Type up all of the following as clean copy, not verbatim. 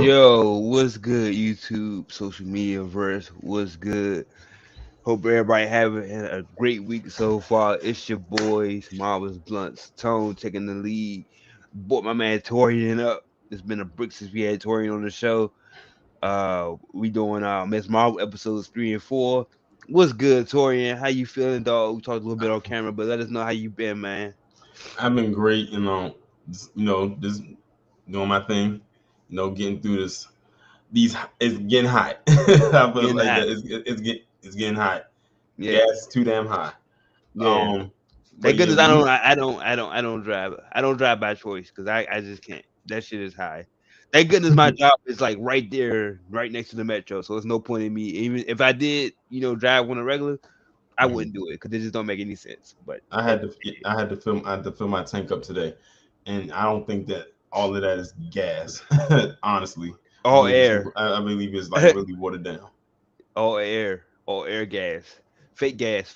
Yo, what's good, YouTube, social media verse? What's good? Hope everybody having a great week so far. It's your boys, Marvel's Bluntz, Tone taking the lead. Brought my man Torian up. It's been a brick since we had Torian on the show. We doing Miss Marvel episodes 3 and 4. What's good, Torian? How you feeling, dog? We talked a little bit on camera, but let us know how you been, man. I've been great, just doing my thing, getting through this. It's getting hot. I put it Getting like hot. that. It's getting hot. Yeah, Gas is too damn high. yeah. Um, but Thank yeah, goodness I don't drive. I don't drive by choice because I just can't. That shit is high. Thank goodness my job is like right there, right next to the metro. So there's no point in me. Even if I did, drive on a regular, I mhm. wouldn't do it because it just don't make any sense. But I had to I had to fill my tank up today, and I don't think that all of that is gas. Honestly, all air, I believe it's like really watered down. all air gas, fake gas.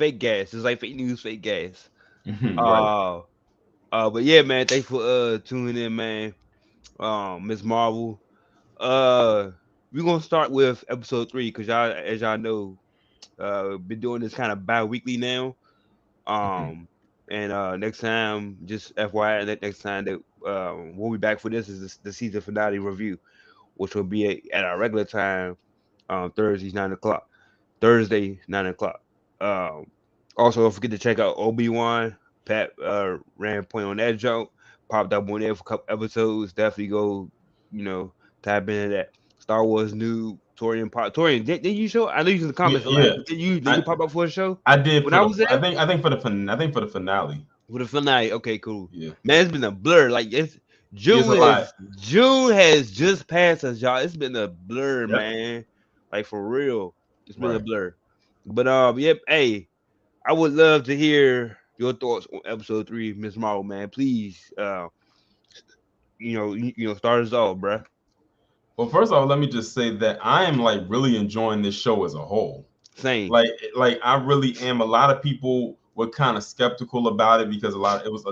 It's like fake news, fake gas. Right. Uh, but yeah, man. Thanks for tuning in, man. Miss Marvel. Uh, we're gonna start with episode 3 because as y'all know, been doing this kind of bi-weekly now. Mhm. Um, and next time, just FYI, next time that we'll be back for this is the season finale review, which will be at our regular time, Thursdays 9 o'clock. Thursday 9 o'clock. Um, Also, don't forget to check out Obi-Wan. Pat ran point on that joke. Popped up on there for a couple episodes. Definitely go, you know, tap into that. Star Wars new Torian pop. Torian, did you show? I know you in the Yeah, comments a lot, yeah. but did you I pop up for a show I did when for I the was there? I think for the finale. For the finale. Okay, cool. Yeah, Man, it's been a blur. Like it's a lot. June has just passed us, y'all. It's been a blur, Yep. man. Like for real, it's been a Right. blur. But yep. Hey, I would love to hear your thoughts on episode 3, Miss Marvel, man. Please, start us off, bruh. Well, first off, let me just say that I am like really enjoying this show as a whole. Same. Like I really am. A lot of people were kind of skeptical about it because it was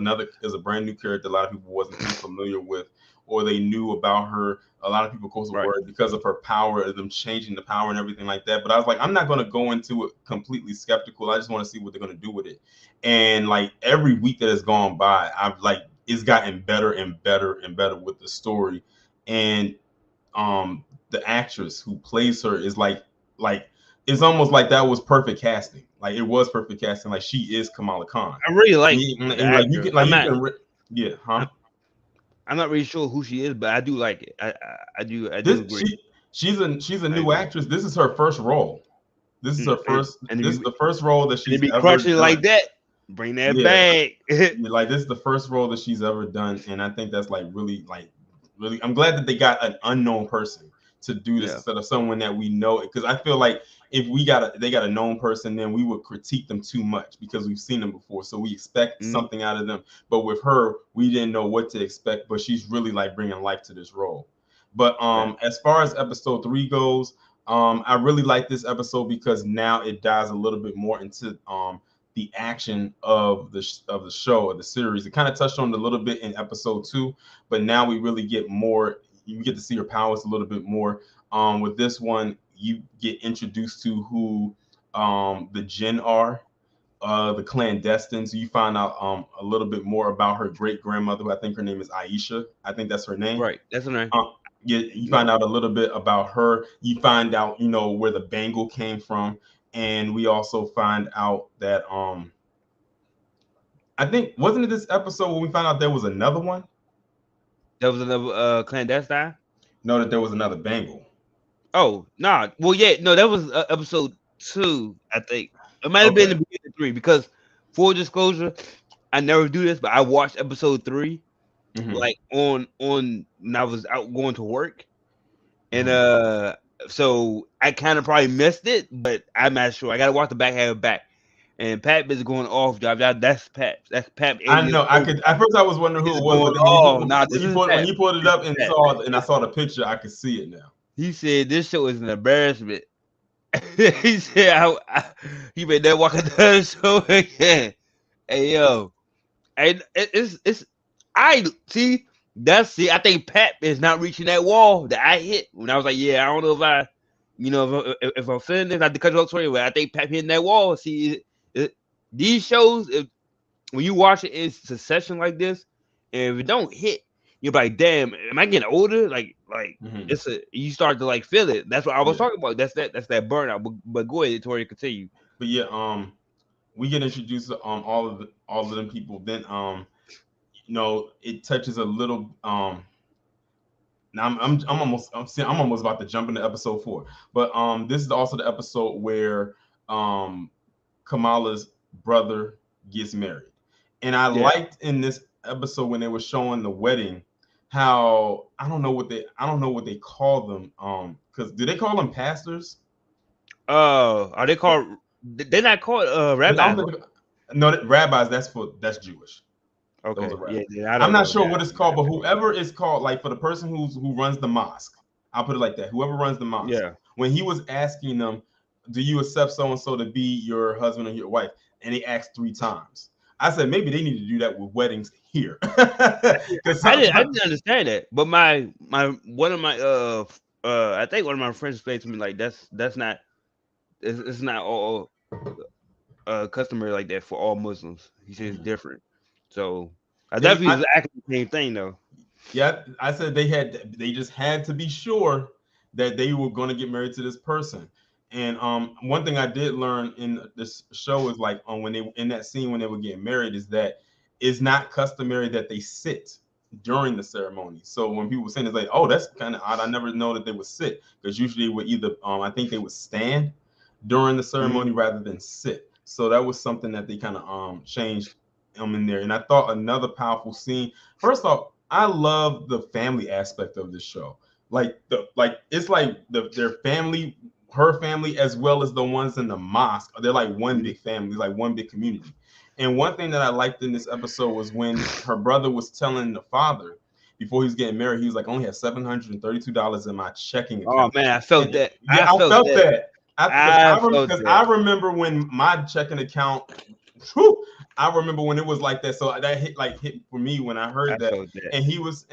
a brand new character. A lot of people wasn't too familiar with, or they knew about her. A lot of people, of course, Right. were because of her power, of them changing the power and everything like that. But I was like, I'm not going to go into it completely skeptical. I just want to see what they're going to do with it. And like every week that has gone by, I've like it's gotten better and better and better with the story. And the actress who plays her is like it's almost like that was perfect casting. Like it was perfect casting. Like she is Kamala Khan. I really like the And like you actor. can like you can yeah, huh? I'm, I'm not really sure who she is, but I do like it. I do This agree. she's a I new agree. actress. This is her first role. This is Mm, her first and this is the first role that to she's be ever crushing like done. that, bring that Yeah. back. Like this is the first role that she's ever done, and I think that's like really. I'm glad that they got an unknown person to do this Yeah. instead of someone that we know. Because I feel like if they got a known person, then we would critique them too much because we've seen them before, so we expect Mm, something out of them. But with her, we didn't know what to expect, but she's really like bringing life to this role. But yeah. as far as episode 3 goes, I really like this episode because now it dives a little bit more into the action of the show of the series. It kind of touched on it a little bit in episode 2, but now we really get more. You get to see her powers a little bit more. With this one, you get introduced to who the Jinn are, the clandestines. You find out a little bit more about her great grandmother, who I think her name is Aisha. I think that's her name. Right. That's right. Uh, you Yep. find out a little bit about her. You find out, where the bangle came from, and we also find out that I think wasn't it this episode when we found out there was another one? That was another clandestine. No, that there was another bangle. Oh, nah. Well, yeah, no, that was episode 2, I think. It might have been the Okay. beginning of 3 because full disclosure, I never do this, but I watched episode 3 Hmm. like on when I was out going to work. And Hmm. so I kind of probably missed it, but I'm not sure. I gotta watch the back half back. And Pat is going off, job. That's Pat. That's Pat I alias know. I Cobra. could at first I was wondering who He's it was, going but then off. Nah, this is when Pat. you pulled it This up is and Pat. I saw the picture, I could see it now. He said this show is an embarrassment. He said he made that walk another show again. Hey yo, and it's I see. That's see, I think Pat is not reaching that wall that I hit when I was like, yeah, I don't know if I, if I'm feeling this, I have to cut you off story. But I think Pat hitting that wall. See, these shows, when you watch it in succession like this, and if it don't hit, you're like, damn, am I getting older? Like Hmm. it's a you start to like feel it. That's what I was Yeah, talking about. That's that burnout. But go ahead, Tori, continue. but yeah, we get introduced to all of them people. Then it touches a little. Now I'm almost about to jump into episode 4, but this is also the episode where um Kamala's brother gets married, and I Yeah. liked in this episode when they were showing the wedding how I don't know what they call them because do they call them pastors? Are they called? They're not called I don't rabbis, right? think no rabbis that's Jewish. Those are Okay. Yeah. rabbis. Yeah, I I'm don't not know. sure what it's called, but whoever is called, like for the person who runs the mosque, I'll put it like that. Whoever runs the mosque, Yeah. when he was asking them, "Do you accept so and so to be your husband or your wife?" and they asked 3 times. I said maybe they need to do that with weddings here, because I didn't understand that, but my one of my I think one of my friends explained to me like that's not it's not all customary like that for all Muslims. He said it's different. So I they, definitely was actually the same thing though. yeah, I said they just had to be sure that they were going to get married to this person. And one thing I did learn in this show is like when they in that scene when they were getting married is that it's not customary that they sit during the ceremony. So when people were saying it's like, oh, that's kind of odd. I never know that they would sit because usually they would either I think they would stand during the Hmm. ceremony rather than sit. So that was something that they kind of changed in there. And I thought another powerful scene. First off, I love the family aspect of this show. Like it's like their family, her family, as well as the ones in the mosque. They're like one big family, like one big community. And one thing that I liked in this episode was when her brother was telling the father before he was getting married, he was like, "I only have $732 in my checking Oh account." man, I felt And that. yeah, I felt that. I felt Because that. I remember when my checking account, whew, I remember when it was like that. So that hit for me when I I heard that. felt that. And he was,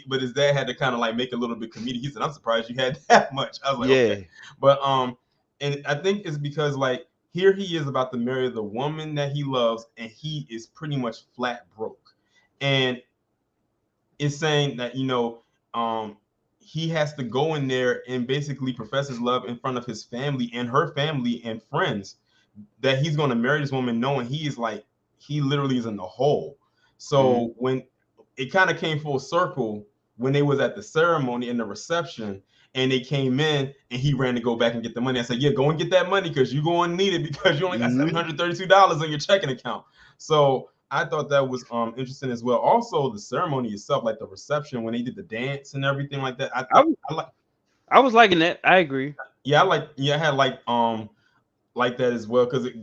but his dad had to kind of like make a little bit comedic. He said, "I'm surprised you had that much." I was like, okay, Yeah. but and I think it's because like here he is about to marry the woman that he loves, and he is pretty much flat broke, and it's saying that he has to go in there and basically profess his love in front of his family and her family and friends that he's going to marry this woman knowing he literally is in the hole. Hmm. So when it kind of came full circle when they was at the ceremony and the reception and they came in and he ran to go back and get the money. I said, yeah, go and get that money because you're going to need it because you only got Hmm. $732 on your checking account. So I thought that was interesting as well. Also, the ceremony itself, like the reception when they did the dance and everything like that. I I thought was I like I was liking that. I agree. I had like that as well because it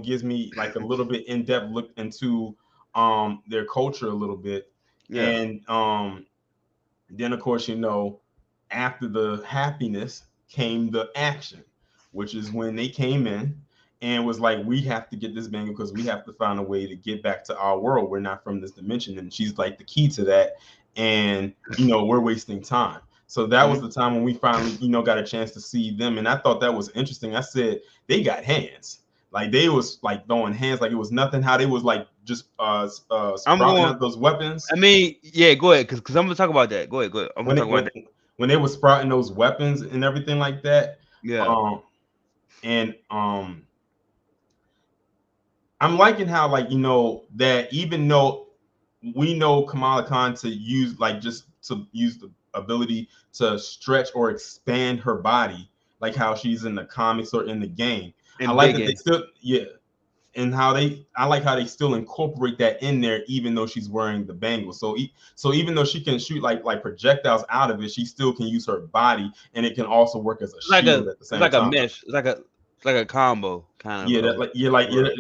gives me like a little bit in-depth look into their culture a little bit. Yeah. And then of course after the happiness came the action, which is when they came in and was like, we have to get this bangle because we have to find a way to get back to our world. We're not from this dimension. And she's like the key to that. And we're wasting time. So that was Hmm. the time when we finally got a chance to see them. And I thought that was interesting. I said they got hands, like they was like throwing hands like it was nothing, how they was like just I'm sprouting going. out those weapons I mean, yeah. Go ahead, because I'm gonna talk about that. Go ahead. Go ahead. I'm gonna when talk it about when that. when they were sprouting those weapons and everything like that. Yeah. Um, and I'm liking how like that even though we know Kamala Khan to use like just to use the ability to stretch or expand her body, like how she's in the comics or in the game. I And like big that they game. still and how I like how they still incorporate that in there, even though she's wearing the bangle. So even though she can shoot like projectiles out of it, she still can use her body, and it can also work as a It's like a shield at the it's same like a time. mesh. It's like a combo kind Yeah, that like you're like of you're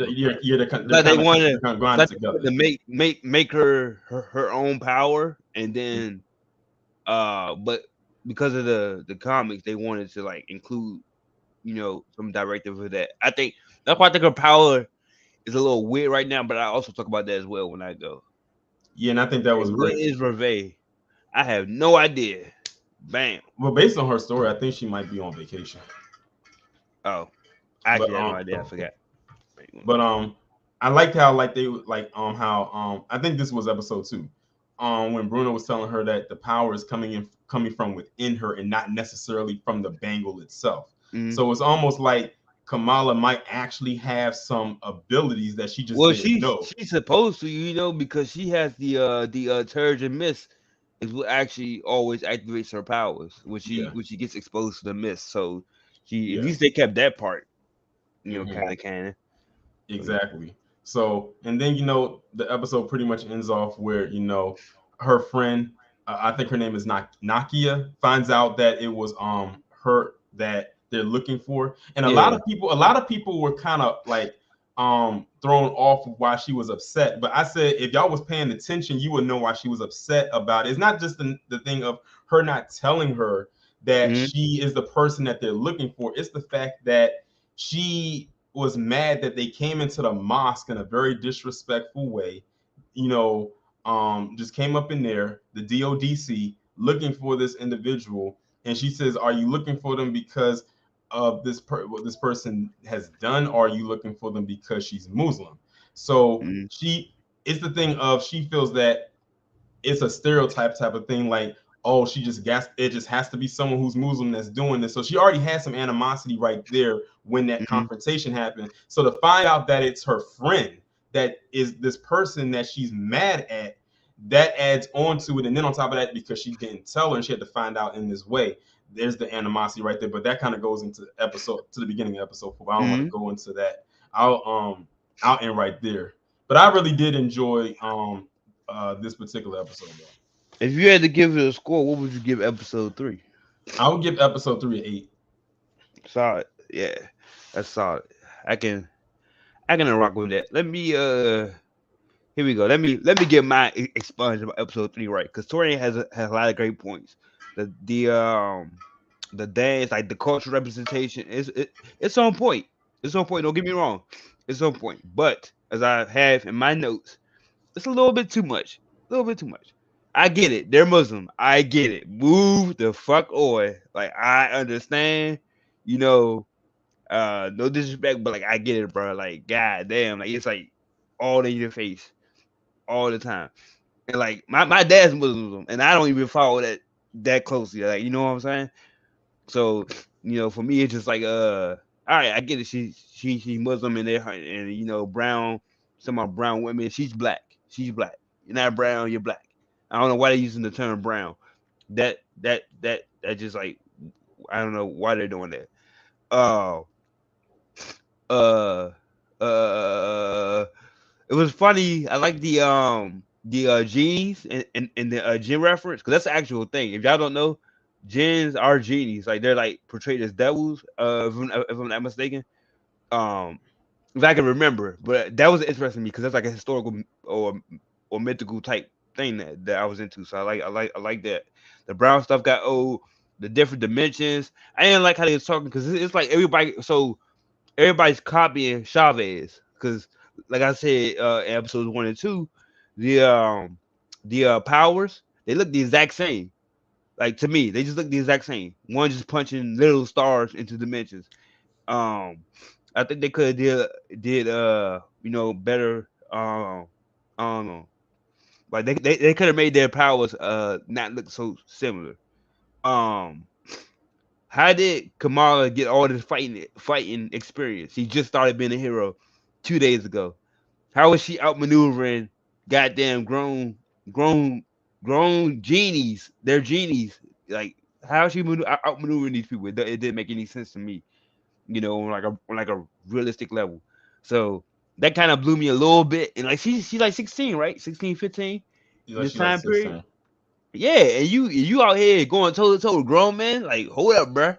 it's they're like they kind of wanted they're kind of it's grinding like they wanted together. to make her own power, and then but because of the comics they wanted to like include some directive for that. I think that's why I think her power is a little weird right now, but I also talk about that as well when I go. Yeah, and I think that Hey, was where great. is Reve? I have no idea. Bam. Well, based on her story, I think she might be on vacation. Oh, I But actually had no idea. I forgot. but I liked how like they like how I think this was episode 2. When Bruno was telling her that the power is coming from within her and not necessarily from the bangle itself. Mm. So it's almost like Kamala might actually have some abilities that she just Well, didn't know. she's supposed to, because she has the Terrigen mist is what actually always activates her powers Yeah. when she gets exposed to the mist. So she at Yeah. least they kept that part, Hmm. kind of canon. So yeah. Exactly. So, and then the episode pretty much ends off where her friend, I think her name is Nakia, finds out that it was her that they're looking for, and Yeah. a lot of people were kind of like thrown off of why she was upset. But I said if y'all was paying attention, you would know why she was upset about it. It's not just the thing of her not telling her that Mm-hmm. she is the person that they're looking for. It's the fact that she was mad that they came into the mosque in a very disrespectful way. You know, just came up in there, the DODC, looking for this individual, and she says, "Are you looking for them because of what this person has done, or are you looking for them because she's Muslim?" So Mm-hmm. she it's the thing of she feels that it's a stereotype type of thing, like, oh, she just gas it just has to be someone who's Muslim that's doing this. So she already had some animosity right there when that Mm-hmm. confrontation happened. So to find out that it's her friend that is this person that she's mad at, that adds on to it. And then on top of that, because she didn't tell her and she had to find out in this way, there's the animosity right there. But that kind of goes into the beginning of episode 4. But I don't want to Mm-hmm. go into that. I'll um I'll end right there. But I really did enjoy this particular episode though. If you had to give it a score, what would you give episode 3? I would give episode 3 an 8. Solid. Yeah, that's solid. I can I can rock with that. Here we go. Let me get my expunge about episode 3 right, because Torian has a lot of great points. The dance, like the cultural representation, it's on point. It's on point. Don't get me wrong, it's on point. But as I have in my notes, it's a little bit too much. A little bit too much. I get it. They're Muslim. I get it. Move the fuck on. Like I understand. You know, no disrespect, but like I get it, bro. Like god damn, like it's like all in your face all the time. And like my dad's Muslim, and I don't even follow that closely. Like you know what I'm saying? So for me, it's just like all right, I get it. She's Muslim, and and brown. Some of brown women. She's black. She's black. You're not brown. You're black. I don't know why they're using the term brown. That just like I don't know why they're doing that. Uh, uh, uh, it was funny. I like the genies and the jinn reference, because that's the actual thing. If y'all don't know, jinns are genies. Like they're like portrayed as devils. If I'm not mistaken. Um, if I can remember, but that was interesting to me because that's like a historical or mythical type thing that I was into. So I like that. The brown stuff got old. The different dimensions. I didn't like how they was talking because it's like everybody. So everybody's copying Chavez because, like I said, in episodes 1 and 2, the powers, they look the exact same. Like to me, they just look the exact same. One just punching little stars into dimensions. Um, I think they could have did better. I don't know. Like they could have made their powers not look so similar. Um, how did Kamala get all this fighting experience? He just started being a hero 2 days ago. How was she outmaneuvering goddamn grown, grown genies? They're genies. Like how is she outmaneuvering these people? It didn't make any sense to me. On like a realistic level. So that kind of blew me a little bit. And like she's like 16, right? 16, 15 in Like this she like time period. 16. Yeah, and you out here going toe to toe with grown men. Like hold up, bruh.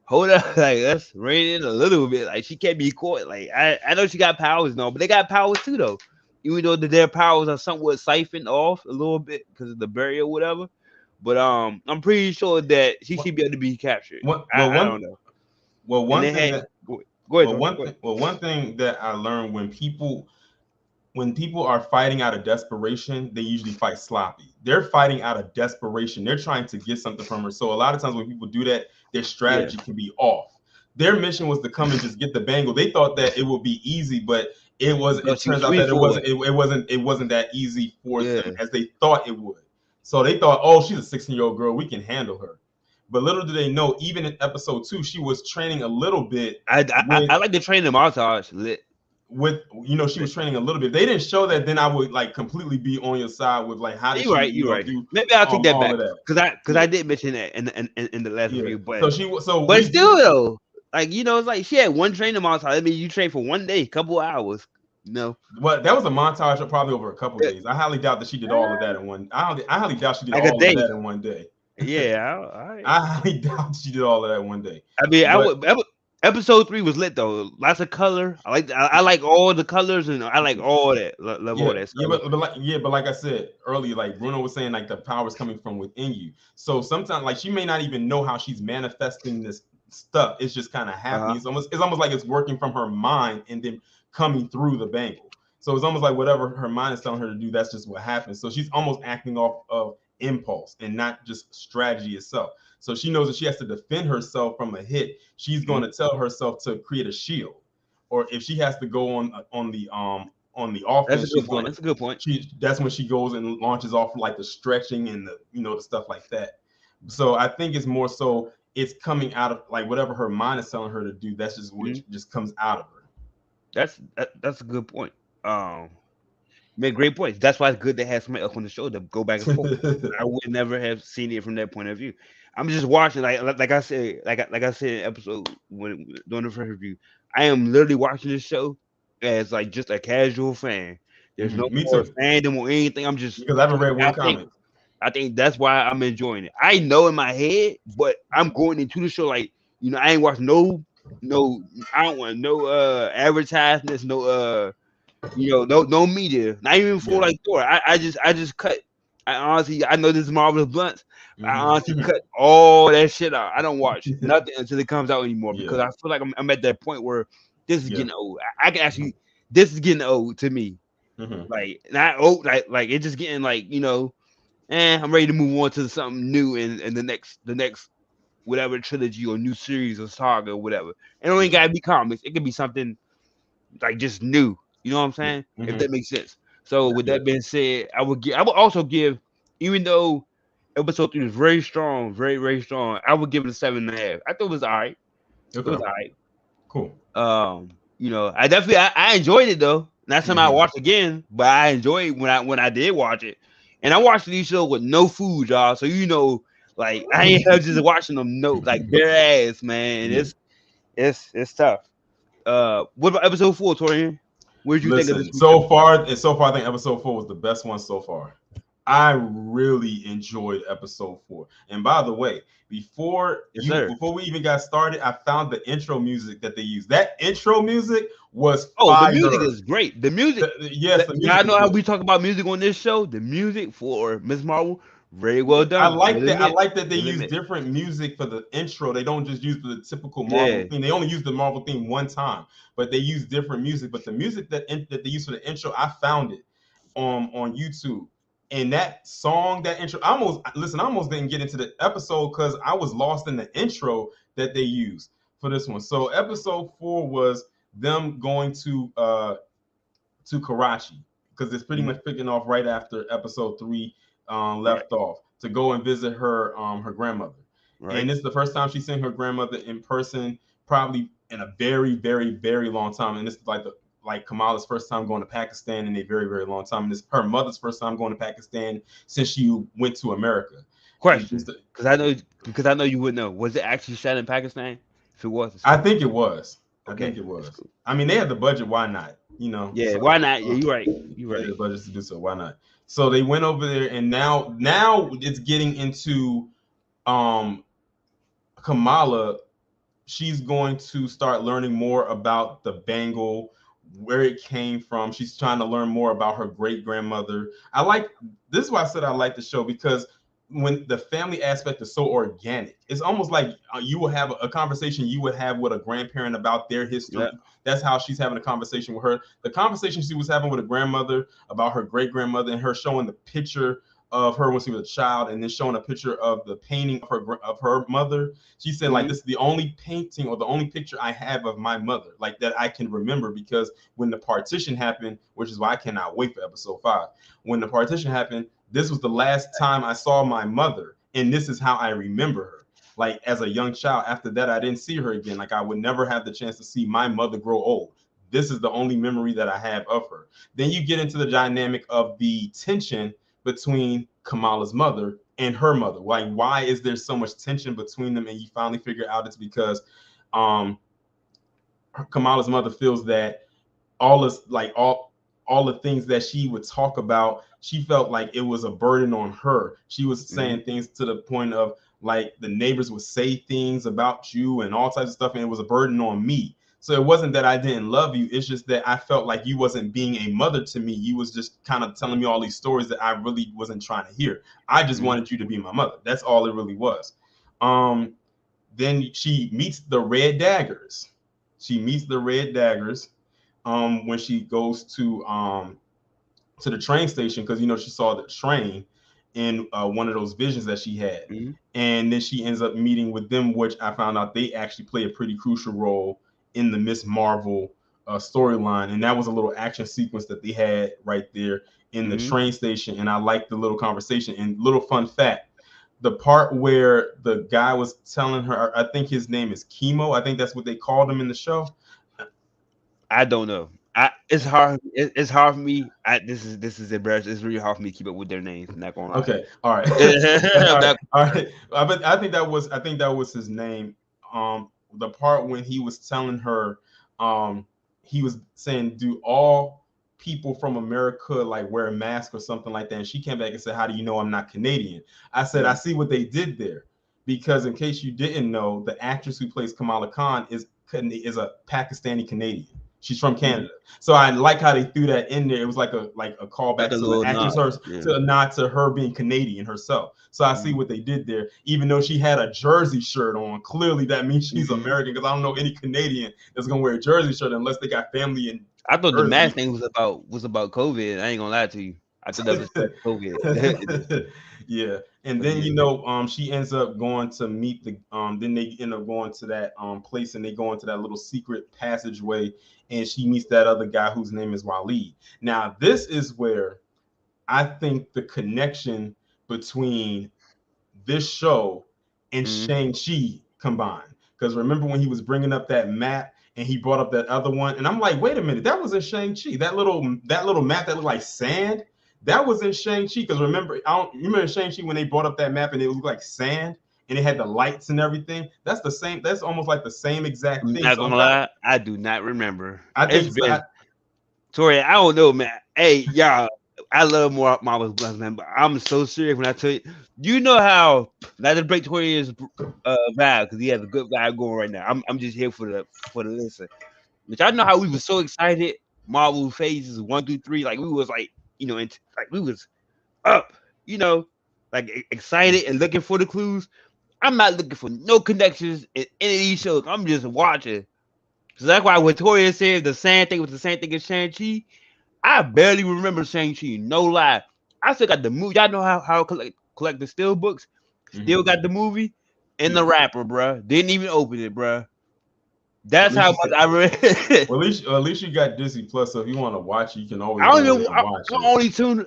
Hold up, like let's rein in a little bit. Like she can't be caught. Like I know she got powers, no, but they got powers too though. Even though their powers are somewhat siphoned off a little bit because of the barrier or whatever. But I'm pretty sure that she What should be able to be captured. what I don't know. well And one they thing had that go ahead, Tony. Go ahead. one thing that I learned when people when people are fighting out of desperation, they usually fight sloppy. They're fighting out of desperation. They're trying to get something from her. So a lot of times when people do that, their Yeah. strategy can be off. Their mission was to come and just get the bangle. They thought that it would be easy, but it was. No, It she was turns out sweet that it for wasn't. it. It wasn't. It wasn't that easy for them Yeah. as they thought it would. So they thought, oh, she's a 16-year-old girl. We can handle her. But little do they know, even in episode 2, she was training a little bit I like the training montage. she was training a little bit. They didn't show that, then I would like completely be on your side with like how did You're she, right. You're right. do Maybe I'll take that all back of that. because Yeah, I did mention that in the last yeah. review, So she was so but we still do though, like it's like she had one training montage. I mean, you train for one day, couple hours. No, what that was a montage of probably over a couple of Uh, days. I highly doubt that she did all of that in one. I highly doubt she did like a all of that day. in one day. Yeah, I I highly doubt she did all of that in one day. I mean, I But would. Episode 3 was lit though. Lots of color. I like all the colors and I like all that. Love all yeah, that. yeah, So but like I said earlier, like Bruno was saying, like the power is coming from within you. So sometimes, like she may not even know how she's manifesting this stuff. It's just kind of happening. uh It's almost like it's working from her mind and then coming through the bangle. So it's almost like whatever her mind is telling her to do, that's just what happens. So she's almost acting off of impulse and not just strategy itself. So she knows that she has to defend herself from a hit. She's going to tell herself to create a shield, or if she has to go on the that's a offense, good she's point. gonna That's a good point. that's when she goes and launches off like the stretching and the the stuff like that. So I think it's more so it's coming out of like whatever her mind is telling her to do. That's just what Mhm. just comes out of That's a good point. Um, Made great points. That's why it's good to have somebody else on the show to go back and forth. her. I would never have seen it from that point of view. I'm just watching, like I said, like I said in episode when during the first review. I am literally watching this show as like just a casual fan. There's no Me more too, fandom or anything. I'm just because I haven't read one I think comic. I think that's why I'm enjoying it. I know in my head, but I'm going into the show like I ain't watching no I don't want no advertisements, no media, not even for Yeah. like Thor. I just cut. I honestly, I know this is Marvelous Bluntz, but I honestly Mm-hmm. cut all that shit out. I don't watch nothing until it comes out anymore Yeah. because I feel like I'm at that point where this is Yeah. getting old. I can actually, this is getting old to me. Mm-hmm. Like not old, like it's just getting like I'm ready to move on to something new in the next whatever trilogy or new series or saga or whatever. And it ain't Yeah. gotta be comics. It could be something like just new. You know what I'm Yeah. saying? If Mm-hmm. that makes sense. So with Yeah. that being said, I would also give, even though episode 3 is very strong, very, very strong, I would give it a 7.5. I thought it was all right. It was Okay. all right. Cool. I definitely I enjoyed it though. Not something I Mm-hmm. watched again, but I enjoyed it when I did watch it. And I watched these shows with no food, y'all. So like I ain't just watching them like bare ass, man. Yeah. It's tough. What about episode 4, Torian? What did you think of this Listen, week's episode? so far, I think episode 4 was the best one so far. I really enjoyed episode 4. And by the way, Yes, sir. before we even got started, I found the intro music that they used. That intro music was Oh, the music fire. is great. The music, Yes, the y'all music is know how good. we talk about music on this show. The music for Miss Marvel, very well I done. like Will that. I admit. like that they Will use admit. different music for the intro. They don't just use the typical Marvel Yeah, theme. They only use the Marvel theme one time, but they use different music. But the music that they use for the intro, I found it on YouTube. And that song, that intro, I almost didn't get into the episode because I was lost in the intro that they used for this one. So episode 4 was them going to Karachi because it's pretty mhm, much picking off right after episode 3 right, left off to go and visit her grandmother. right, And it's the first time she's seen her grandmother in person, probably in a very, very, very long time. And it's like Kamala's first time going to Pakistan in a very, very long time. And it's her mother's first time going to Pakistan since she went to America. And question, because I know you would know. Was it actually shot in Pakistan? If it was, it's I cool. think it was. I think Okay, it that's was. cool. I mean, they had the budget. Why not? Yeah, why So not? Yeah, you're right. You're they had right. the budget to do so. Why not? So they went over there, and now it's getting into um Kamala. She's going to start learning more about the bangle, where it came from. She's trying to learn more about her great grandmother. I like this is why I said I like the show because when the family aspect is so organic, it's almost like you will have a conversation you would have with a grandparent about their Yeah. history. That's how she's having a conversation with her. The conversation she was having with a grandmother about her great grandmother, and her showing the picture of her when she was a child, and then showing a picture of the painting of her mother. She said, like, Mm-hmm. this is the only painting or the only picture I have of my mother, like that I can remember, because when the partition happened, which is why I cannot wait for episode 5. When the partition happened, this was the last time I saw my mother, and this is how I remember her. Like, as a young child, after that, I didn't see her again. Like, I would never have the chance to see my mother grow old. This is the only memory that I have of her. Then you get into the dynamic of the tension between Kamala's mother and her mother. Like, why is there so much tension between them? And you finally figure out it's because um, Kamala's mother feels that all this, like all the things that she would talk about, she felt like it was a burden on her. She was Mm-hmm. saying things to the point of, like, the neighbors would say things about you and all types of stuff, and it was a burden on me. So it wasn't that I didn't love you, it's just that I felt like you wasn't being a mother to me. You was just kind of telling me all these stories that I really wasn't trying to hear. I just Mm-hmm. wanted you to be my mother. That's all it really was. um then she meets the red daggers. She meets the red daggers when she goes to the train station, because she saw the train in one of those visions that she had. Mm-hmm. And then she ends up meeting with them, which I found out they actually play a pretty crucial role in the Miss Marvel storyline. And that was a little action sequence that they had right there in the Mm-hmm. train station. And I liked the little conversation. And little fun fact, the part where the guy was telling her, I think his name is Chemo, I think that's what they called him in the show. I don't know. It's hard. It's hard for me. This is embarrassing. It's really hard for me to keep up with their names. I'm not gonna lie. Okay, all right, I'm all right, not- all right. But I think that was his name. The part when he was telling her, he was saying, "Do all people from America like wear a mask or something like that?" And she came back and said, "How do you know I'm not Canadian?" I said, "I Mhm. see what they did there, because in case you didn't know, the actress who plays Kamala Khan is a Pakistani Canadian. She's from Mhm. Canada." So I like how they threw that in there. It was like a Like callback a to the little actress, nod. her Yeah. to a nod to her being Canadian herself. So I see Mhm. what they did there. Even though she had a Jersey shirt on, clearly that means she's Mhm. American, because I don't know any Canadian that's gonna wear a Jersey shirt unless they got family in I thought the mask Jersey. thing was about COVID. I ain't gonna lie to you. I thought that was COVID. Yeah, and But then yeah. she ends up going to meet the then they end up going to that place, and they go into that little secret passageway, and she meets that other guy whose name is Waleed. Now this is where I think the connection between this show and Mhm. Shang-Chi combined. Because remember when he was bringing up that map and he brought up that other one, and I'm like, wait a minute, that was in Shang-Chi. That little map that looked like sand, that was in Shang-Chi. Because remember, I don't you remember Shang-Chi when they brought up that map and it looked like sand and it had the lights and everything. That's the same. That's almost like the same exact I'm thing. not So gonna lie. I do not remember. I It's think so. been Tori. I don't know, man. Hey, y'all. I love more Marvel's Blunts, man. But I'm so serious when I tell you. You know how not to break Tori's vibe because he has a good vibe going right now. I'm just here for the listen. Which I know how we was so excited. Marvel phases 1 through 3, like we was like, like we was up, you know, like excited and looking for the clues. I'm not looking for no connections in any of these shows. I'm just watching. So that's why when Toya said the same thing was the same thing as Shang-Chi, I barely remember Shang-Chi. No lie. I still got the movie. Y'all know how I collect the still books. Still Mhm. got the movie and the Yeah. rapper, bruh. Didn't even open it, bruh. At That's least how you much said, I read. at least you got Disney Plus. So if you want to watch it, you can always I don't go in even. and watch it.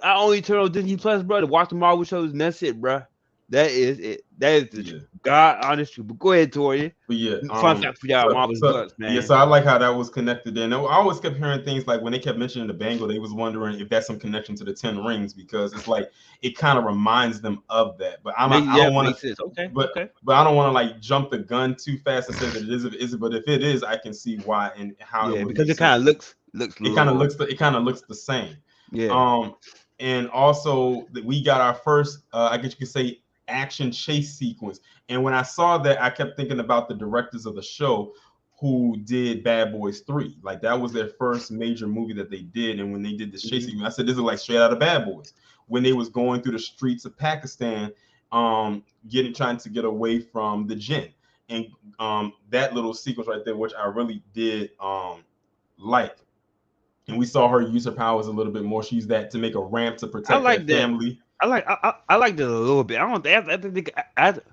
I only turn on Disney Plus, bro, to watch the Marvel shows, and that's it, bro. That is it. That is the Yeah. God honest truth. But go ahead, Toya. But yeah, Fun fact for y'all, so Marvel's so Blunts, yeah, man. so I like how that was connected. And I always kept hearing things like when they kept mentioning the bangle, they was wondering if that's some connection to the Ten Rings, because it's like it kind of reminds them of that. But I Yeah, don't want to, makes sense. Okay, but okay. I don't want to like jump the gun too fast and say that it is. If it is, but if it is, I can see why and how it Yeah, would because make it kind sense. of looks a little. It kind of looks the same. Yeah. Um, and also that we got our first, I guess you could say, action chase sequence. And when I saw that, I kept thinking about the directors of the show who did Bad Boys 3. Like that was their first major movie that they did. And when they did this chase Mhm. sequence, I said, this is like straight out of Bad Boys. When they was going through the streets of Pakistan trying to get away from the Jinn. And that little sequence right there, which I really did like. And we saw her use her powers a little bit more. She used that to make a ramp to I protect like that that. family. I liked it a little bit. I don't think I think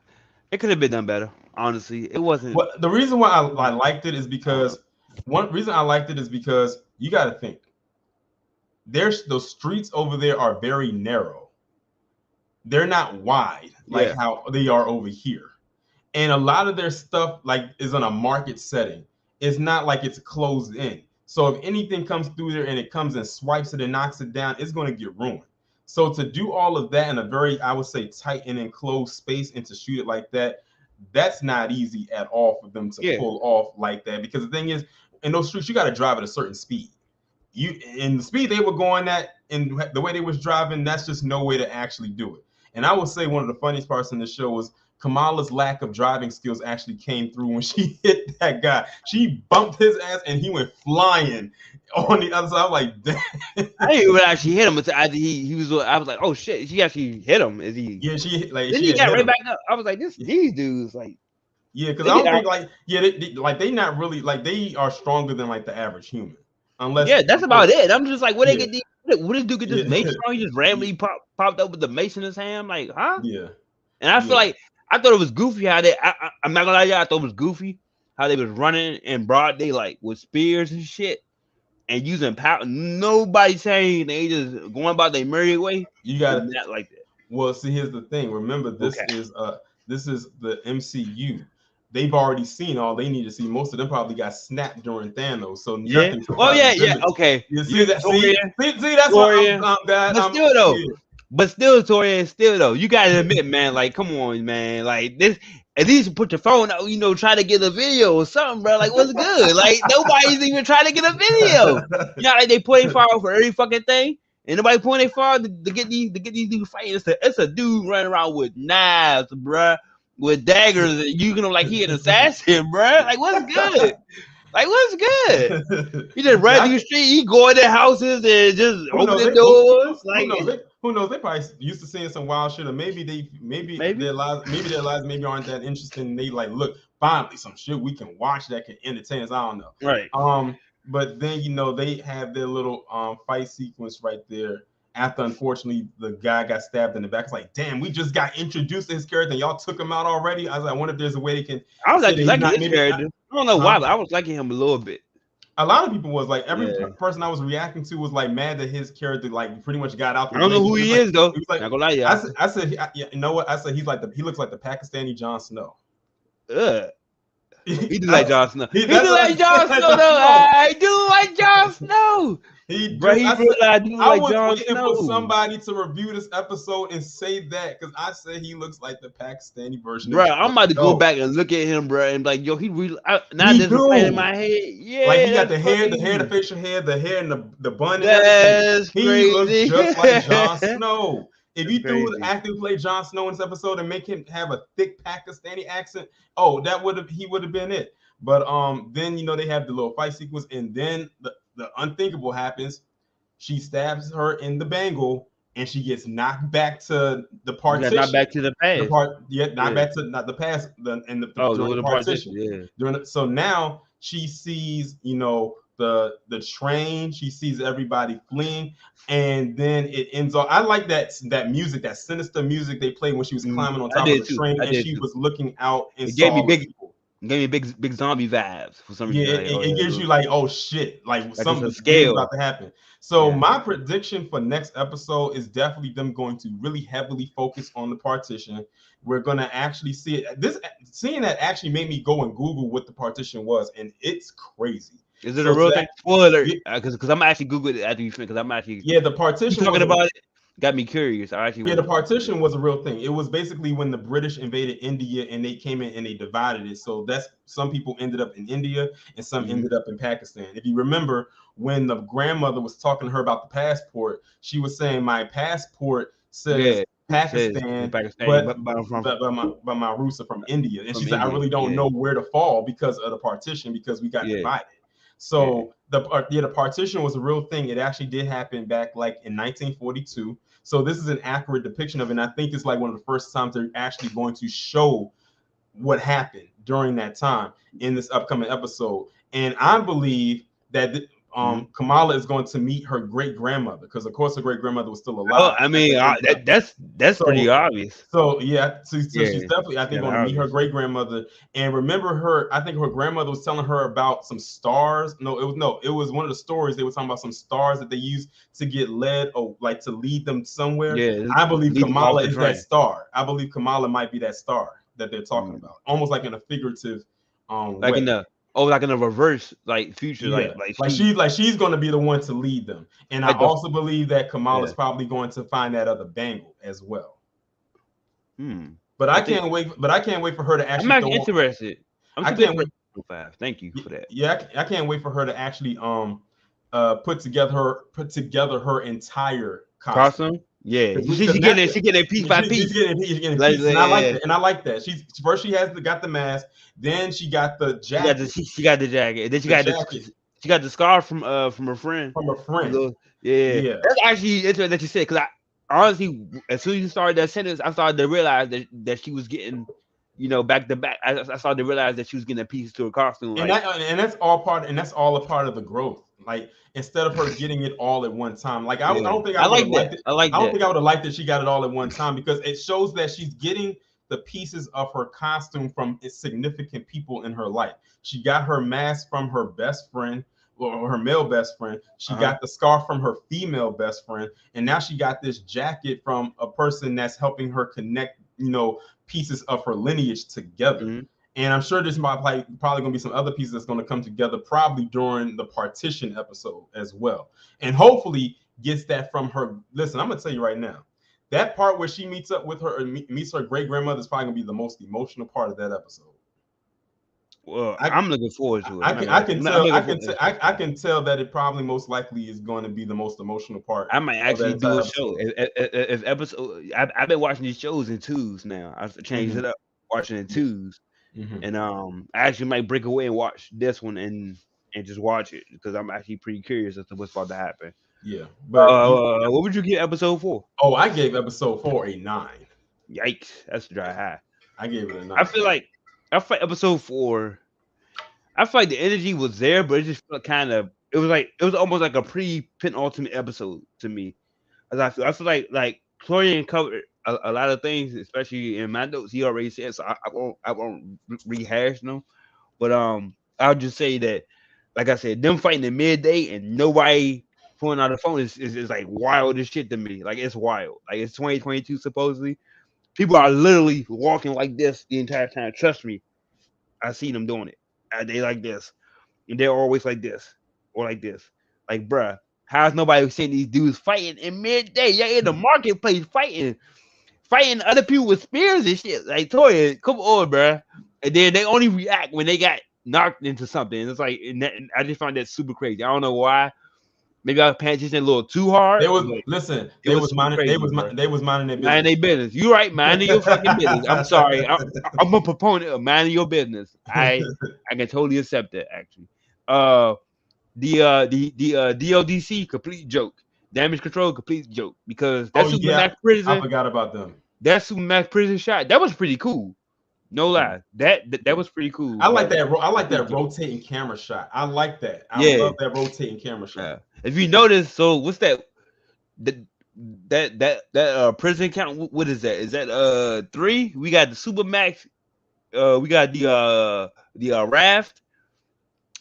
it could have been done better. Honestly, it wasn't. Well, the reason why I liked it is because one reason I liked it is because you got to think there's those streets over there are very narrow. They're not wide like Yeah, how they are over here. And a lot of their stuff like is on a market setting. It's not like it's closed in. So if anything comes through there and it comes and swipes it and knocks it down, it's going to get ruined. So to do all of that in a very, I would say, tight and enclosed space and to shoot it like that, that's not easy at all for them to yeah, pull off like that. Because the thing is, in those streets, you got to drive at a certain speed. You in the speed they were going at and the way they was driving, that's just no way to actually do it. And I would say one of the funniest parts in the show was Kamala's lack of driving skills actually came through when she hit that guy. She bumped his ass and he went flying on the other side. I was like, damn. I didn't even actually hit him until after he was. I was like, oh shit, she actually hit him. Is he? Yeah, Then she he had got hit right him. back up. I was like, these dudes like Yeah, because they I get don't out. think like they not really like they are stronger than like the average human, unless Yeah, that's of course about it. I'm just like, where they yeah get these? What this dude get this mace yeah from? He just randomly popped up with the mace in his hand. Like, huh? yeah And I feel yeah. like I thought it was goofy how they. I'm not gonna lie, to you, I thought it was goofy how they was running in broad daylight with spears and shit and using power. Nobody saying they just going about their merry way. You Did got not like that. well. See, here's the thing. Remember, Okay. this is the MCU. They've already seen all they need to see. Most of them probably got snapped during Thanos, so Yeah. nothing Oh yeah, surprises yeah. them. Okay. You You see that? Torian, See that's why Torian. I'm glad. But still though, Torian, still though, you gotta admit, man, like, come on, man, like this. At least put your phone out, try to get a video or something, bro. Like, what's good? Like, nobody's even trying to get a video. You know, like they pointing fire for every fucking thing, and nobody pointing fire to get these dudes fighting. It's a dude running around with knives, bro, with daggers, and you know, like he an assassin, bro. Like, what's good? Like, what's good? He just run Yeah, through the street. He go in their houses and just who open knows? the doors. Who Like, knows? Who knows? They probably used to seeing some wild shit, or maybe maybe. their lives maybe aren't that interesting. And they like, look, finally some shit we can watch that can entertain us. I don't know. Right. But then they have their little fight sequence right there. After unfortunately the guy got stabbed in the back, it's like, damn, we just got introduced to his character, and y'all took him out already. I was like, I wonder if there's a way they can I was say that actually he's liking not his maybe. character. I don't know why, but I was liking him a little bit. A lot of people was like every Yeah. person I was reacting to was like mad that his character like pretty much got out the I don't way. know who he is though. He was like, Not gonna lie, I y'all. said, yeah, you know what? I said he looks like the Pakistani Jon Snow. Ugh. He do like That's- Jon Snow. He do that's what like Jon I- Snow though. I do like Jon Snow. He Bro, he I really said- I do I like was Jon waiting Snow. for somebody to review this episode and say that because I said he looks like the Pakistani version. Bro, of I'm about to go Snow. back and look at him, bro, and be like, yo, he really. Now He this is playing in do. my head. Yeah, Like he got that's the hair, crazy. the facial hair, the hair, and the bun and That's everything. He looks crazy. just like Jon Snow. If That's you threw crazy. the actor who played Jon Snow in this episode and make him have a thick Pakistani accent, oh, he would have been it. But then they have the little fight sequence, and then the unthinkable happens. She stabs her in the bangle, and she gets knocked back to the partition. Not back to the past. Back to not the past. During the the partition. Yeah. So now she sees, the train. She sees everybody fleeing, and then it ends off. I like that music, that sinister music they played when she was climbing on top of the train, and she was looking out and It gave me people. big zombie vibes for some reason. Yeah, it gives you like, oh shit, like something scale about to happen. So my prediction for next episode is definitely them going to really heavily focus on the partition. We're gonna actually see it. Seeing that actually made me go and Google what the partition was, and it's crazy. Is it a real thing? Spoiler, because I'm actually Googling it after you finish. Because I'm actually the partition talking about it. Got me curious. The partition was a real thing. It was basically when the British invaded India and they came in and they divided it. So that's some people ended up in India and some ended up in Pakistan. If you remember when the grandmother was talking to her about the passport, she was saying my passport says Pakistan, but my roots are from India. And she said, I really don't know where to fall because of the partition because we got divided. So the partition was a real thing. It actually did happen back like in 1942. So this is an accurate depiction of it. And I think it's like one of the first times they're actually going to show what happened during that time in this upcoming episode. And I believe that Kamala is going to meet her great grandmother, because of course her great grandmother was still Oh, alive. I mean, that's pretty So obvious. so yeah, so Yeah, she's definitely, I think, kind of going to meet her obvious. great grandmother. And remember her, I think her grandmother was telling her about some stars. It was one of the stories. They were talking about some stars that they used to get led, or like to lead them somewhere. Yeah, I believe lead them off Kamala the is that train. star. I believe Kamala might be that star that they're talking Mm. about, almost like in a figurative Like in way. the like in a reverse like future, Yeah, like like she. she's going to be the one to lead them. And I Like the also believe that yeah. Kamala's probably going to find that other bangle as well. Hmm. But I I think can't wait. But I can't wait for her to I'm actually actually throw. interested. I'm I super can't wait. interested in 5. Thank you for that. Yeah, I can't wait for her to actually put together her entire costume. Costume? Yeah. Because She getting it. She getting it piece by piece. she's getting Like, pieces, and I like yeah. that. And I like that. She's first, she has got the mask, then she got the jacket, She got the jacket. And then the jacket she got the scarf from her friend. from a friend. Yeah. Yeah, That's actually interesting that you said, because I honestly, as soon as you started that sentence, I started to realize that she was getting, back to back. I started to realize that she was getting a piece to her costume. and Like, that's all part, and that's all a part of the growth. Like, instead of her getting it all at one time, like I yeah. don't think I I would like have liked that. it. I like I don't that. think I would have liked that she got it all at one time, because it shows that she's getting the pieces of her costume from significant people in her life. She got her mask from her best friend, or her male best friend. She Uh-huh. got the scarf from her female best friend, and now she got this jacket from a person that's helping her connect, pieces of her lineage together. Mhm. And I'm sure there's probably going to be some other pieces that's going to come together probably during the partition episode as well. And hopefully gets that from her. Listen, I'm going to tell you right now, that part where she meets up with her, or meets her great grandmother, is probably going to be the most emotional part of that episode. Well, I, I'm looking forward to it. I I'm not can gonna I lie. can I'm tell looking forward to it. I can tell that it probably most likely is going to be the most emotional part I might of that actually do entire a show. episode. If episode, I've been watching these shows in twos now. I've changed Mm-hmm. it up, watching in twos, Mm-hmm. and I actually might break away and watch this one and just watch it, because I'm actually pretty curious as to what's about to happen. Yeah, but What would you give episode 4? I gave episode 4 a 9. Yikes, that's a dry high. I gave it a I 9. feel like episode 4. I feel like the energy was there, but it just felt kind of. It was almost like a pre-penultimate episode to me. As I feel like Florian covered a lot of things, especially in my notes. He already said, so I won't rehash them. But I'll just say that, like I said, them fighting in midday and nobody pulling out the phone is like wild as shit to me. Like, it's wild. Like, it's 2022 supposedly. People are literally walking like this the entire time. Trust me, I see them doing it. They like this, and they're always like this or like this. Like, bruh, how's nobody seeing these dudes fighting in midday? You're in the marketplace fighting other people with spears and shit. Like, Toya, come on, bruh. And then they only react when they got knocked into something. And it's like, and I just find that super crazy. I don't know why. Maybe I was paying attention a little too hard, but it was super crazy, bro. They was minding their Mind business. their business. You right, minding your fucking business. I'm sorry. I'm a proponent of minding your business. I can totally accept that, actually. The DODC complete joke. Damage control complete joke, because that Oh yeah, Supermax I prison, forgot about them. that Supermax prison shot, that was pretty cool. No lie, that was pretty cool. I like But that. I like complete that joke. rotating camera shot. I like that. I Yeah. love that rotating camera shot. If you notice, so what's that? That prison count? What is that? Is that 3? We got the Supermax. We got the raft,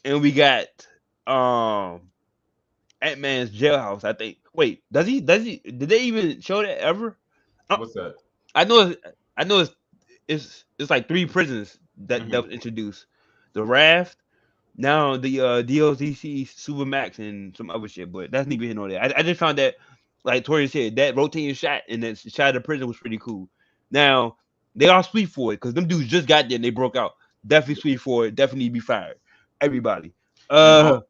and we got Ant-Man's jailhouse. I think. Wait, does he? Did they even show that ever? What's that? I know. I know. It's like 3 prisons that Mhm. was introduced. The raft. Now the DOTC Supermax and some other shit, but that's neither here nor there. I just found that, like Tori said, that rotating shot and that shot of the prison was pretty cool. Now they are sweet for it, because them dudes just got there and they broke out. Definitely sweet for it. Definitely be fired. Everybody. Yeah.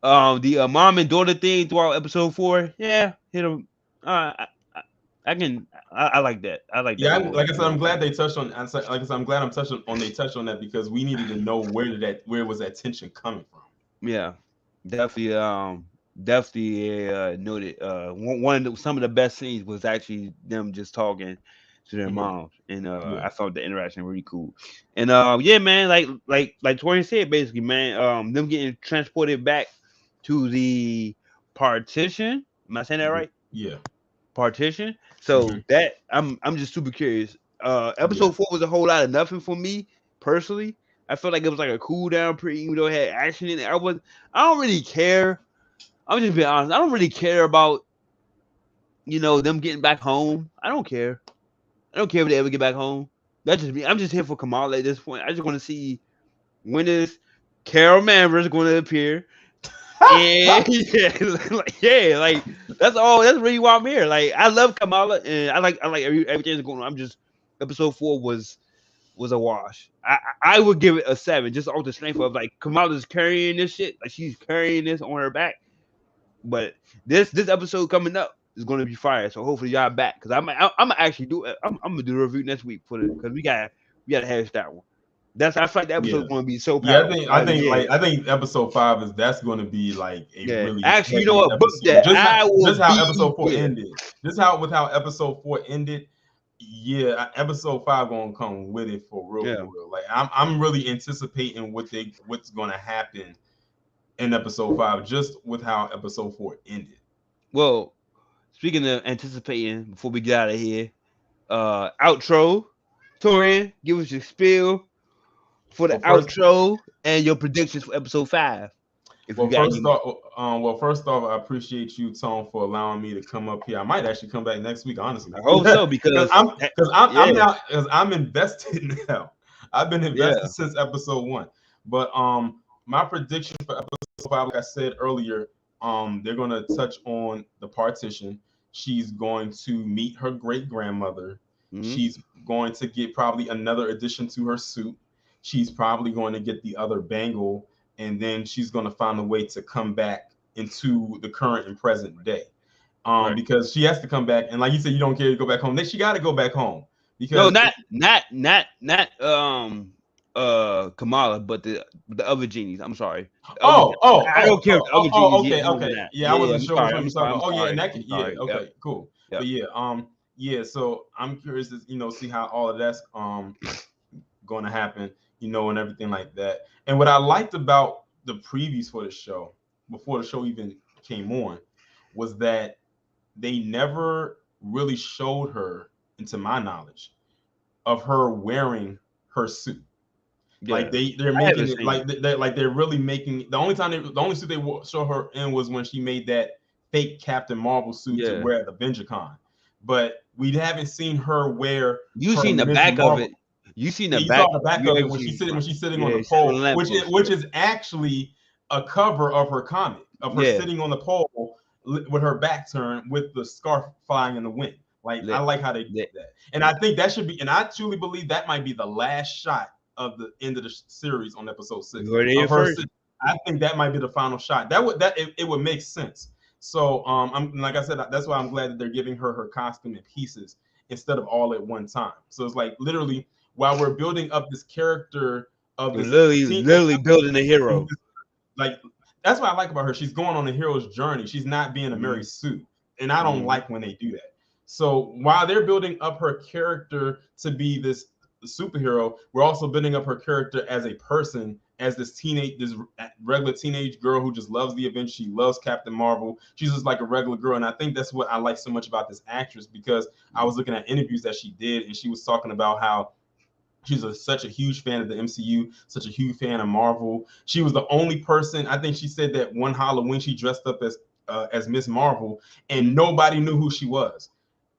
The mom and daughter thing throughout episode 4. Yeah, hit them. I like that. I like that. Yeah, like I said, I'm glad they touched on. Like I said, I'm glad they touched on that, because we needed to know where was that tension coming from. Yeah, definitely. definitely noted. Some of the best scenes was actually them just talking to their Mhm. moms, and Yeah. I found the interaction really cool. And yeah, man, like Tori said, basically, man, them getting transported back to the partition. Am I saying that right? Yeah. Partition. Hmm. So that I'm just super curious. Yeah. Episode 4 was a whole lot of nothing for me personally. I felt like it was like a cool down period, even though it had action in it. I don't really care. I'm just being honest. I don't really care about them getting back home. I don't care. I don't care if they ever get back home. That's just me. I'm just here for Kamala at this point. I just want to see when is Carol Manver's going to appear. And yeah, like that's all. That's really why I'm here. Like I love Kamala, and I like everything that's going on. I'm just episode 4 was a wash. I would give it a 7 just off the strength of like Kamala's carrying this shit. Like she's carrying this on her back. But this episode coming up is going to be fire. So hopefully y'all back because I'm gonna actually do it. I'm gonna do a review next week for it because we gotta hash that one. I feel like the Yeah. episode going to be so Yeah, powerful. I think episode 5 is that's going to be like a Yeah. really Actually, you know heavy what? Book episode. that. I will Just how be episode 4 there. ended. Just how with how episode 4 ended. Yeah, episode 5 gonna come with it for real, Yeah. for real. Like I'm really anticipating what's gonna happen in episode 5, just with how episode 4 ended. Well, speaking of anticipating, before we get out of here, outro. Torian, give us your spiel for the Well, first, outro and your predictions for episode 5, if you well, got first any. off, first off, I appreciate you, Tone, for allowing me to come up here. I might actually come back next week, honestly, I hope so because because I'm yeah, now because I'm invested now. I've been invested yeah. since episode 1. But my prediction for episode 5, like I said earlier, they're gonna touch on the partition. She's going to meet her great grandmother. Mm-hmm. She's going to get probably another addition to her suit. She's probably going to get the other bangle, and then she's going to find a way to come back into the current and present day. Right. Because she has to come back, and like you said, you don't care to go back home. Then she got to go back home No, because not Kamala, but the other genies. I'm sorry. The other I don't care if the other genies get okay, home or okay. not. Yeah, I Yeah, wasn't I'm sure which sorry. one I'm you're talking sorry. I'm about. Oh yeah, sorry. I'm yeah, sorry. Yep. okay, cool. Yep. But yeah, yeah. So I'm curious to see how all of that's going to happen, and everything like that. And what I liked about the previews for the show before the show even came on was that they never really showed her, into my knowledge, of her wearing her suit. Like Yeah. they're I making haven't it seen like it. they're really making the only suit they show her in was when she made that fake Captain Marvel suit to Yeah. wear at the VentureCon. But we haven't seen her wear You her seen the Ms. back of Marvel. it. You seen Yeah, the you saw back. the back You of it haven't when seen the front. she's sitting on Yeah, the he's sitting on pole, the which lamppost. is actually a cover of her comic of her Yeah. sitting on the pole with her back turned with the scarf flying in the wind. Like I Lit. like how they did Lit. that, and I think that should be, and I truly believe that might be the last shot of the end of the series on episode 6 You heard it here of her. first. I think that might be the final shot. It would make sense. So I'm like I said, that's why I'm glad that they're giving her costume in pieces instead of all at one time. So it's like literally while we're building up this character of You're this teen, literally building a hero. like that's what I like about her. She's going on a hero's journey. She's not being a Mary Mm-hmm. Sue, and I don't Mm-hmm. like when they do that. So while they're building up her character to be this superhero, we're also building up her character as a person, as this regular teenage girl who just loves the event. She loves Captain Marvel. She's just like a regular girl, and I think that's what I like so much about this actress, because I was looking at interviews that she did, and she was talking about how she's such a huge fan of the MCU, such a huge fan of Marvel. She was the only person, I think she said, that one Halloween she dressed up as Miss Marvel, and nobody knew who she was.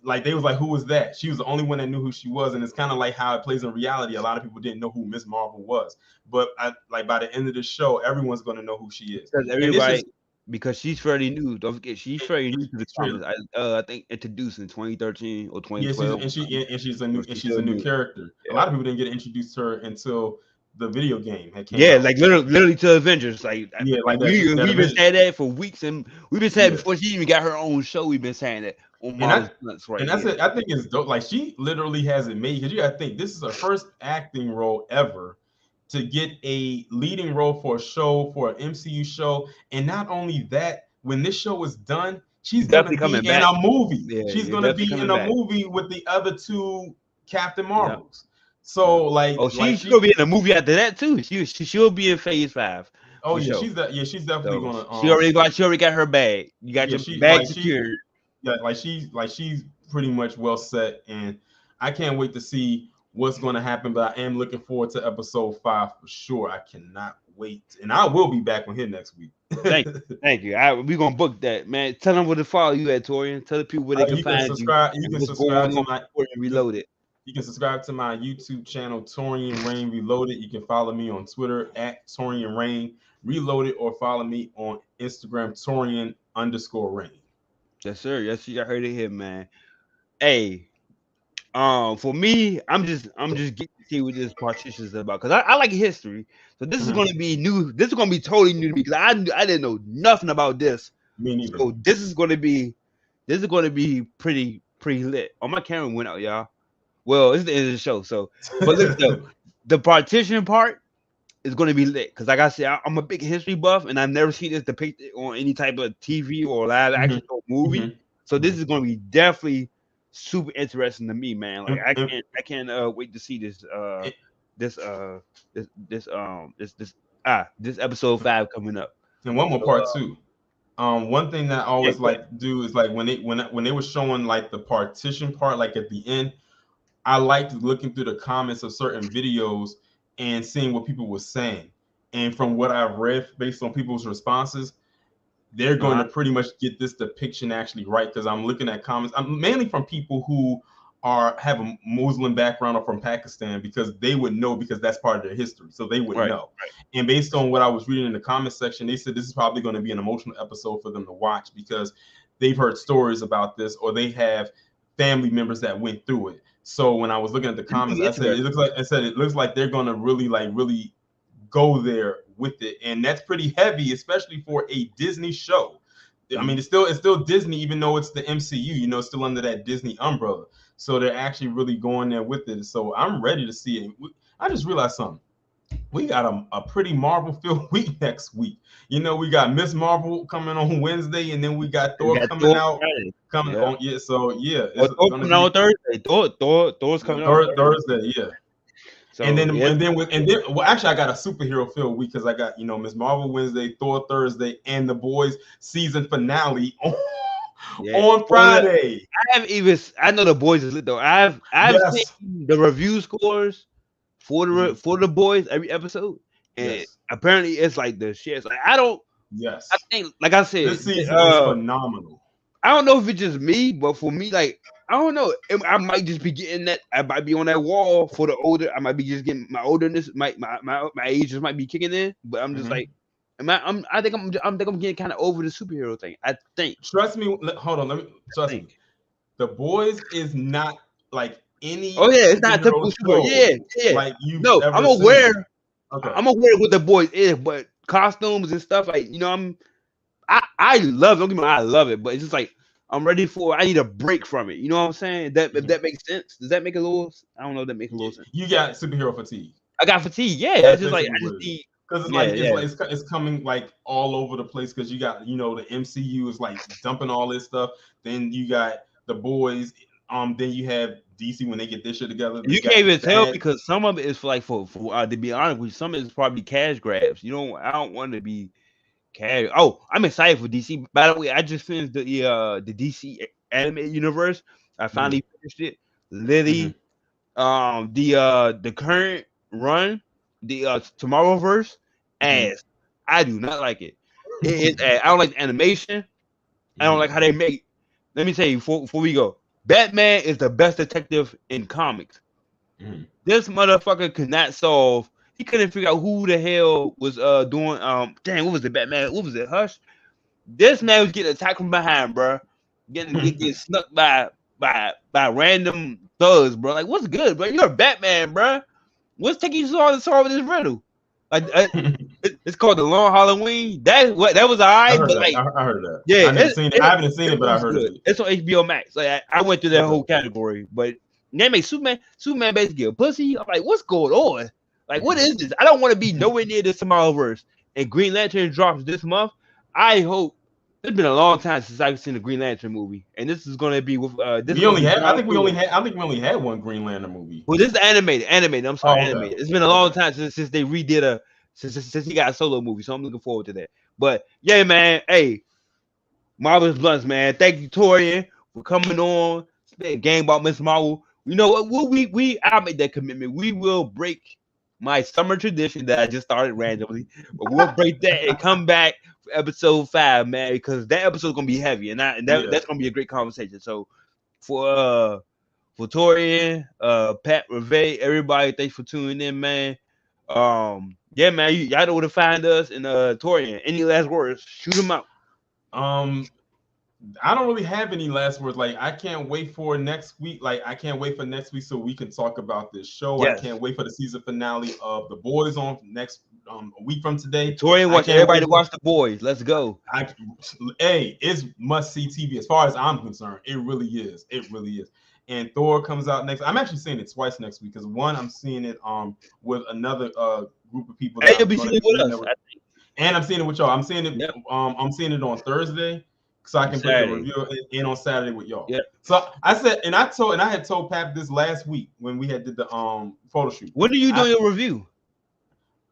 Like they was like, who was that? She was the only one that knew who she was, and it's kind of like how it plays in reality. A lot of people didn't know who Miss Marvel was, but like by the end of the show, everyone's going to know who she is, Because and it's everybody, just because she's fairly new. Don't forget, she's fairly new to the it's true. comics. I think introduced in 2013 or Yeah, 2012. she's So she's she's still a new new. character. A Yeah. lot of people didn't get introduced to her until the video game had came Yeah, out. like literally to Avengers. Like Yeah, like that we've been event. saying that for weeks, and we've been saying Yeah, before she even got her own show. We've been saying that on and Marvel's Bluntz right that's here. it. I think it's dope. Like she literally has it made, because you got to think this is her first acting role ever to get a leading role for a show, for an MCU show, and not only that, when this show is done, she's gonna Definitely be coming in back. a movie. Yeah, She's you're gonna definitely be in coming a back. movie with the other two Captain Yep. Marvels. So Oh, like she'll be in a movie after that too. She'll be in Phase 5 oh for yeah, sure. she's definitely So gonna she already got her bag. You got yeah your she bag like secured. she's pretty much well set, and I can't wait to see what's going to happen. But I am looking forward to episode 5 for sure. I cannot wait, and I will be back on here next week. Thank you. We gonna book that, man. Tell them where to follow you at, Torian. Tell the people where they can You can find you subscribe. You and can what's going subscribe to on my before you reload it. you can subscribe to my YouTube channel, Torian Rain Reloaded. You can follow me on Twitter at Torian Rain Reloaded, or follow me on Instagram, Torian_Rain. Yes, sir. Yes, you heard it here, man. Hey, for me, I'm just getting to see what this partition is about because I like history. So this is Mhm. gonna be new. This is gonna be totally new to me because I didn't know nothing about this. Me neither. So this is gonna be pretty lit. Oh, my camera went out, y'all. Well, it's the end of the show. So, but look though, the partition part is gonna be lit because, like I said, I'm a big history buff, and I've never seen this depicted on any type of TV or live Mhm. action or movie. Mhm. So this Mhm. is gonna be definitely super interesting to me, man. Like And, and, I can't wait to see and this this this this episode 5 coming up. and one more So part too. One thing that I yeah, always go ahead. like to do is like when they were showing like the partition part, like at the end, I liked looking through the comments of certain videos and seeing what people were saying. And from what I've read, based on people's responses, they're going Uh-huh. to pretty much get this depiction actually right, because I'm looking at comments. I'm mainly from people who are have a Muslim background or from Pakistan, because they would know, because that's part of their history, so they would Right. know. And based on what I was reading in the comment section, they said this is probably going to be an emotional episode for them to watch, because they've heard stories about this, or they have family members that went through it. So when I was looking at the It's gonna comments, be interesting. I said it looks like they're going to really go there with it, and that's pretty heavy, especially for a Disney show. I mean, Mhm. it's still Disney, even though it's the MCU. It's still under that Disney umbrella. So they're actually really going there with it. So I'm ready to see it. I just realized something. We got a pretty Marvel filled week next week. We got Miss Marvel coming on Wednesday, and then we got We Thor got coming Thor out Friday. coming Yeah. on. Yeah, so yeah, Oh, it's Thor gonna coming out be on Thursday. Thor's coming out on Thursday. Thursday. Yeah. And So then yeah, and then with and then well, actually I got a superhero filled week, because I got Miss Marvel Wednesday, Thor Thursday, and the Boys season finale on, yeah. on Well, look, Friday. I know the boys is lit though. I've Yes, seen the review scores Mhm. for the boys every episode, and Yes, apparently it's like the shit. Like I yes. think, like I said, This season is phenomenal. I don't know if it's just me, but for me, like I don't know, I might just be getting that. I might be on that wall for the older. I might be just getting my olderness. My age just might be kicking in, but I'm just like, Mhm. I think I'm getting kind of over the superhero thing. I think. Trust me. Hold on. I Trust me. think. The Boys is not like Oh any yeah, it's not superhero typical super. show Yeah. like you've No, ever seen. Okay. I'm aware what the boys is, but costumes and stuff like I love it. Don't get me wrong, I love it, but it's just like I need a break from it. You know what I'm saying? That if Mhm. that makes sense. Does that make a little? I don't know if that makes a little sense. You got superhero fatigue. I got fatigue. Yeah, it's That's just like basically I what just it is. need. Because Yeah, yeah. it's coming like all over the place, because you got the MCU is like dumping all this stuff. Then you got the Boys. Then you have DC when they get this shit together. They You can't got even tell bad. because some of it is for like for to be honest with you, some of it's probably cash grabs. I don't want to be cash. Oh, I'm excited for DC. By the way, I just finished the DC anime universe. I Mhm, finally finished it. mhm, Literally, the current run, the Tomorrowverse, mhm, ass. I do not like it. I don't like the animation. I don't mhm, like how they make. Let me tell you before we go. Batman is the best detective in comics. mhm. This motherfucker could not solve. He couldn't figure out who the hell was doing dang, what was it, Batman? What was it? Hush. This man was getting attacked from behind, bro. Getting snuck by random thugs, bro. Like, what's good, bro? You're a Batman, bro. What's taking you so long to solve this riddle? Like, it's called the Long Halloween. That was I alright, heard but that. like, I heard that. yeah, I never seen it. I haven't seen it it, but I was heard of good. it. It's on HBO Max. Like, I went through that Okay. whole category, but they make Superman basically a pussy. I'm like, what's going on? Like, what is this? I don't want to be nowhere near this Tomorrowverse. And Green Lantern drops this month. I hope It's been a long time since I've seen a Green Lantern movie, and this is gonna be with this is We gonna only be had. I John think we only Stewart. had. I think we only had one Green Lantern movie. Well, this is animated. Animated. I'm sorry, Oh, okay. animated. It's been a long Okay. time since they redid since he got a solo movie, so I'm looking forward to that. But yeah, man. Hey, Marvelous Blunts, man. Thank you, Torian, for coming on. Spit game about Miss Marvel. You know what? I'll make that commitment. We will break my summer tradition that I just started randomly, but we'll break that and come back for episode 5, man, because that episode's gonna be heavy, Yeah. that's gonna be a great conversation. So for Torian, Pat Reve, everybody, thanks for tuning in, man. Yeah, man, y'all know where to find us. And Torian, any last words? Shoot them out. Um, I don't really have any last words. Like, I can't wait for next week. Like, I can't wait for next week so we can talk about this show. I Yes. can't wait for the season finale of The Boys on next a week from today. Torian I wants can't everybody wait to for. watch The Boys. Let's go. Hey, it's must see TV as far as I'm concerned. It really is. It really is. And Thor comes out next. I'm actually seeing it twice next week because one, I'm seeing it with another group of people that And you'll I'm be going seeing to it be with eating us. there with, and I'm seeing it with y'all. I'm seeing it. Yep. I'm seeing it on Thursday, so I can put the Saturday. review in on Saturday with y'all. Yep. So I said, and I had told Pap this last week when we had did the photo shoot. When are you doing your review?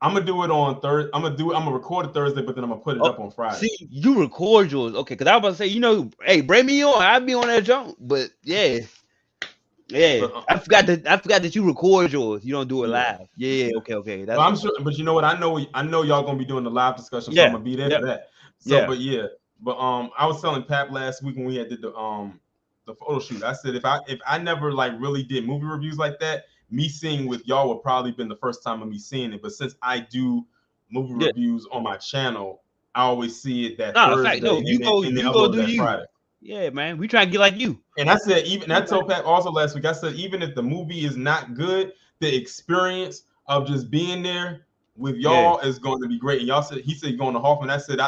I'm gonna do it on Thursday. I'm gonna record it Thursday, but then I'm gonna put it up on Friday. See, you record yours, okay? Because I was about to say, hey, bring me on. I'll be on that jump. But yeah, But, I forgot that you record yours. You don't do it yeah. live. Yeah, okay. Well, I'm sure, but you know what? I know y'all gonna be doing the live discussion, so Yeah, I'm gonna be there for that. So, yeah. but yeah, but I was telling Pap last week when we had did the photo shoot. I said if I never like really did movie reviews like that, me seeing with y'all would probably been the first time of me seeing it. But since I do movie Yeah. reviews on my channel, I always see it that No, in fact, Thursday no. You and then go upload do that you. Friday. Yeah, man. We try to get like you. And I said, I told Pat also last week, I said, even if the movie is not good, the experience of just being there with y'all is going to be great. And y'all said, he said, going to Hoffman. I said,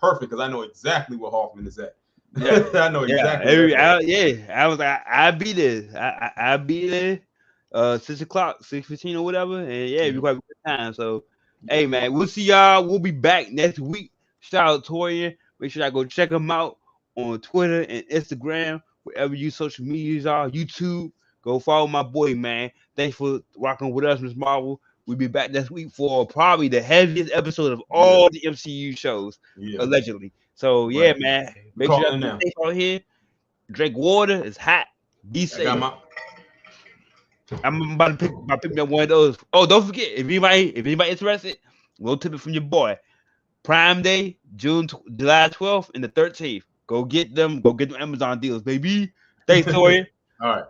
perfect, because I know exactly where Hoffman is at. Yeah. I know exactly where that's at. I was like, I'll be there. I'll be there 6:00, 6:15 or whatever. And yeah, we quite a good time. So hey man, we'll see y'all. We'll be back next week. Shout out Torian. Make sure y'all go check him out on Twitter and Instagram, wherever you social medias are, YouTube. Go follow my boy, man. Thanks for rocking with us, Miss Marvel. We'll be back next week for probably the heaviest episode of all the MCU shows, allegedly. So yeah, man. Make sure y'all stay safe out here. Drink water. It's hot. Be safe. I'm about to pick me up one of those. Oh, don't forget, if anybody interested, we'll tip it from your boy. Prime Day, July 12th and the 13th. Go get them Amazon deals, baby. Thanks, Torian. All right.